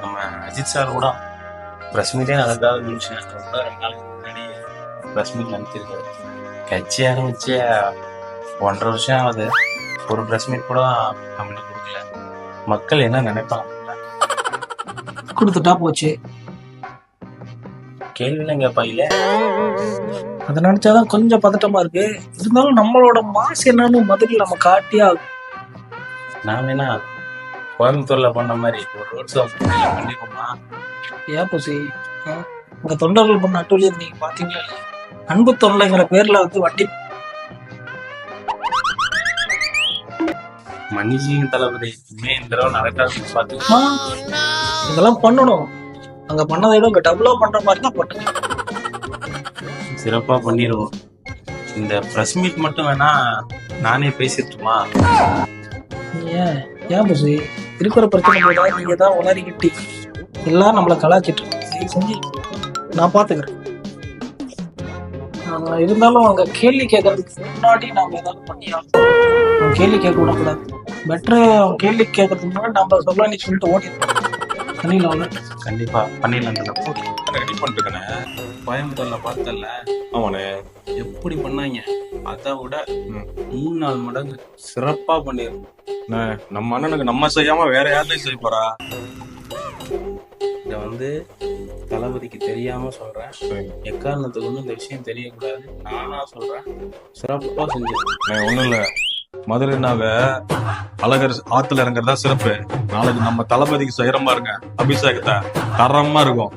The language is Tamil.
நம்ம அஜித் சார் கூட ப்ரெஸ் மீட்டே நடக்காத நிமிஷம் ரொம்ப 2 நாளைக்கு முன்னாடி ப்ரெஸ் மீட் நடத்திருக்காரு. கட்சி ஆரம்பிச்சு 1.5 வருஷம் ஆகுது. ஒரு ப்ரெஸ் மீட் கூட நம்மளுக்கு கொடுக்கல. மக்கள் என்ன நினைப்பாங்க? கொடுத்துட்டா போச்சு. கேள்விலாம் கேட்பாங்களே. அதை நினைச்சாதான் கொஞ்சம் பதட்டமா இருக்கு. இருந்தாலும் நம்மளோட மாசு என்னன்னு முதல்ல நம்ம காட்டியா நான் வேணா கோயம்புத்தூர்ல பண்ண மாதிரி ஒரு ரோட் ஷோ பண்ணிருக்கோமா? ஏன் பூசி உங்க தொண்டர்கள் பண்ண அட்டூழியத்தை நீங்க பாத்தீங்களா? அன்பு தொல்லைங்கிற பேர்ல வந்து வண்டி மன்னிச்சிங்க தளபதி, இனிமே இந்த தடவை நடக்காது பார்த்து. இதெல்லாம் பண்ணணும். அங்க பண்ணதை விட இங்க டபுளா பண்ற மாதிரி தான் பண்ணுங்க. சிறப்பா பண்ணிடுவோம். இந்த ப்ரெஸ் மீட் மட்டும் வேணா நானே பேசிட்டுமா? ஏன் பூசி இருக்கிற பிரச்சனை போதா நீங்க தான் உளறிக்கிட்டு எல்லாம் நம்மளை கலாச்சிட்டு செஞ்சு நான் பாத்துக்கிறேன். இருந்தாலும் அங்க கேள்வி கேட்கறதுக்கு முன்னாடி நாம ஏதாவது பண்ணியாகும். கேள்வி கேட்க விடக்கூடாது. பெட்டரு கேள்வி கேட்கறதுக்கு முன்னாடி நம்ம சொல்லி சொல்லிட்டு ஓடிடுறோம். பண்ணிடலாம். கண்டிப்பா பண்ணிடலாம். ரெடி பண்ணிட்டுக்கண்ணே. கோயம்புத்தூர்ல பார்த்தல அவனே எப்படி பண்ணாங்க, அதை விட 3-4 மடங்கு சிறப்பா பண்ணிடும். நம்ம அண்ணனுக்கு நம்ம செய்யாம வேற யாரையும் செய்ய போறா? இதை வந்து தளபதிக்கு தெரியாம சொல்றேன். எக்காரணத்துக்கு ஒன்றும் இந்த விஷயம் தெரியக்கூடாது. நானா சொல்றேன், சிறப்பா செஞ்சிருக்கேன். ஒண்ணும் இல்ல, மதுரைனாவ அழகர் ஆத்துல இறங்குறதா சிறப்பு. நாளைக்கு நம்ம தளபதிக்கு செய்யற பாருங்க அபிஷேகத்தை தரமா இருக்கும்.